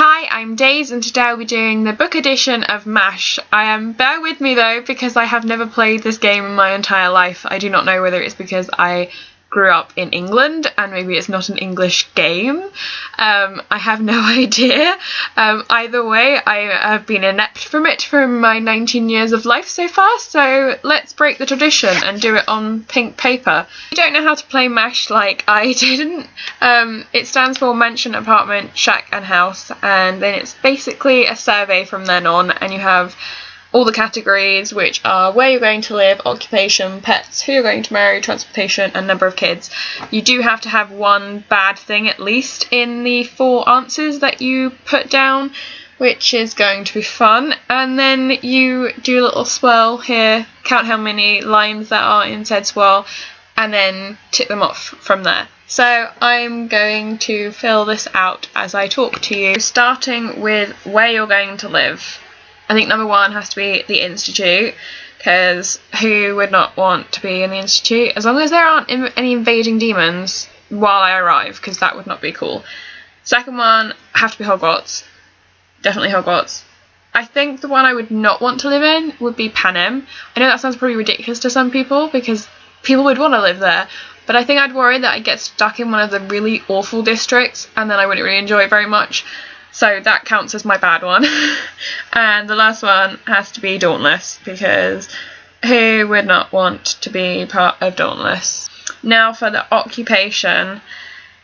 Hi, I'm Days and today I'll be doing the book edition of M.A.S.H. Bear with me though because I have never played this game in my entire life. I do not know whether it's because I grew up in England and maybe it's not an English game. I have no idea. Either way, I have been inept from it for my 19 years of life so far, so let's break the tradition and do it on pink paper. If you don't know how to play M.A.S.H. like I didn't, it stands for Mansion, Apartment, Shack and House, and then it's basically a survey from then on, and you have all the categories, which are where you're going to live, occupation, pets, who you're going to marry, transportation, and number of kids. You do have to have one bad thing at least in the 4 answers that you put down, which is going to be fun. And then you do a little swirl here, count how many lines there are in said swirl, and then tick them off from there. So I'm going to fill this out as I talk to you, starting with where you're going to live. I think number 1 has to be the Institute, because who would not want to be in the Institute? As long as there aren't any invading demons while I arrive, because that would not be cool. Second one, have to be Hogwarts. Definitely Hogwarts. I think the one I would not want to live in would be Panem. I know that sounds probably ridiculous to some people, because people would want to live there, but I think I'd worry that I'd get stuck in one of the really awful districts, and then I wouldn't really enjoy it very much. So that counts as my bad one. And the last one has to be Dauntless, because who would not want to be part of Dauntless? Now for the occupation,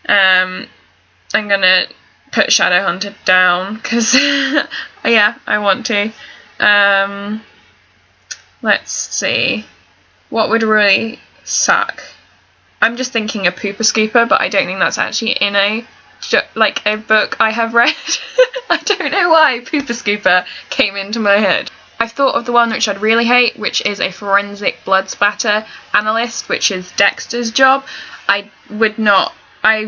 I'm going to put Shadowhunter down, because yeah, I want to. Let's see. What would really suck? I'm just thinking a Pooper Scooper, but I don't think that's actually in a book I have read. I don't know why Pooper Scooper came into my head. I thought of the one which I'd really hate, which is a forensic blood spatter analyst, which is Dexter's job. I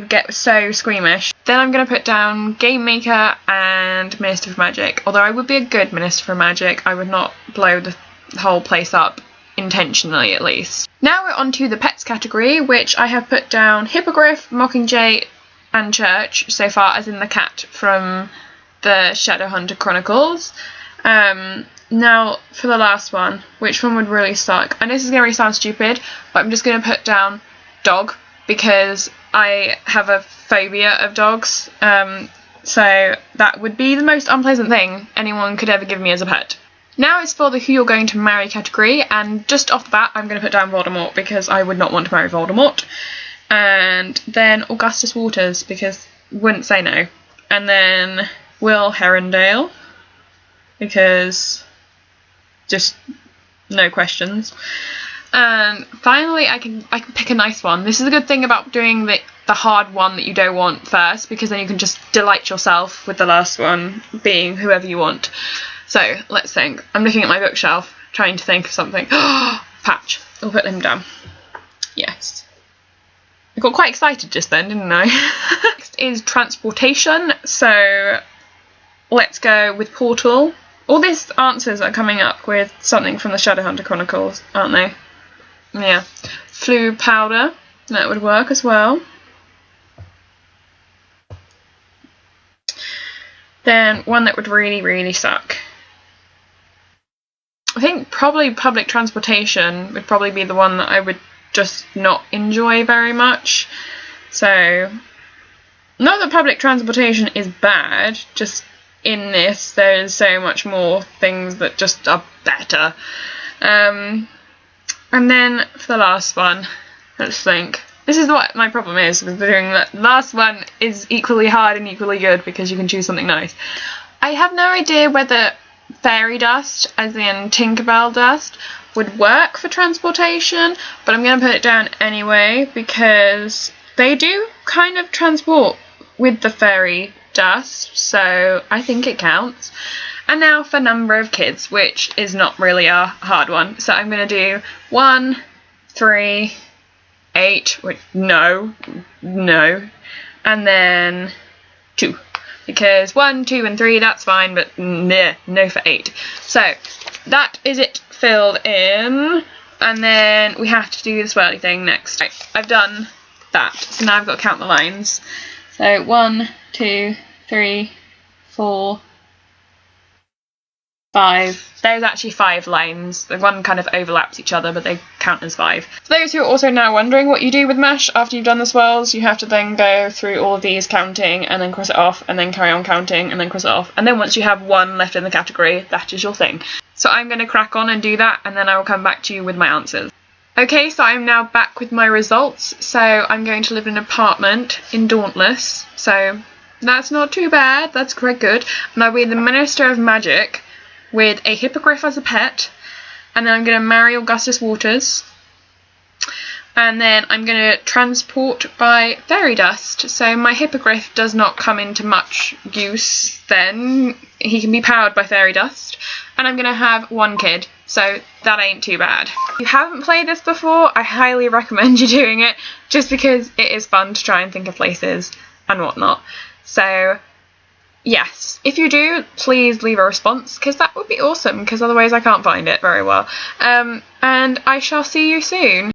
get so squeamish. Then I'm going to put down Game Maker and Minister for Magic. Although I would be a good Minister for Magic, I would not blow the whole place up intentionally at least. Now we're on to the pets category, which I have put down Hippogriff, Mockingjay and Church so far, as in the cat from the Shadowhunter Chronicles. Now for the last one, which one would really suck? I know this is going to really sound stupid, but I'm just going to put down dog, because I have a phobia of dogs, so that would be the most unpleasant thing anyone could ever give me as a pet. Now it's for the who you're going to marry category, and just off the bat I'm going to put down Voldemort, because I would not want to marry Voldemort. And then Augustus Waters, because wouldn't say no. And then Will Herondale, because just no questions. And finally I can pick a nice one. This is a good thing about doing the hard one that you don't want first, because then you can just delight yourself with the last one being whoever you want. So let's think. I'm looking at my bookshelf trying to think of something. Patch. I'll put him down. Yes. I got quite excited just then, didn't I? Next is transportation, so let's go with Portal. All these answers are coming up with something from the Shadowhunter Chronicles, aren't they? Yeah. Flu powder, that would work as well. Then one that would really, really suck. I think probably public transportation would probably be the one that I would just not enjoy very much. So, not that public transportation is bad, just in this there's so much more things that just are better. And then for the last one, let's think. This is what my problem is with doing that. The last one is equally hard and equally good, because you can choose something nice. I have no idea whether fairy dust, as in Tinkerbell dust, would work for transportation, but I'm going to put it down anyway, because they do kind of transport with the fairy dust, so I think it counts. And now for number of kids, which is not really a hard one, so I'm going to do 1, 3, 8, which no, and then 2, because 1, 2 and 3 that's fine, but no for 8. So that is it filled in, and then we have to do the swirly thing next. Right, I've done that, so now I've got to count the lines. So 1, 2, 3, 4, 5. There's actually 5 lines. The one kind of overlaps each other, but they count as 5. For those who are also now wondering what you do with M.A.S.H after you've done the swirls, you have to then go through all of these counting and then cross it off and then carry on counting and then cross it off. And then once you have 1 left in the category, that is your thing. So I'm going to crack on and do that, and then I will come back to you with my answers. Okay, so I'm now back with my results. So I'm going to live in an apartment in Dauntless. So that's not too bad. That's quite good. And I'll be the Minister of Magic with a hippogriff as a pet, and then I'm going to marry Augustus Waters, and then I'm going to transport by fairy dust, so my hippogriff does not come into much use then. He can be powered by fairy dust, and I'm going to have 1 kid, so that ain't too bad. If you haven't played this before, I highly recommend you doing it, just because it is fun to try and think of places and whatnot. So yes, if you do, please leave a response, because that would be awesome, because otherwise I can't find it very well. And I shall see you soon.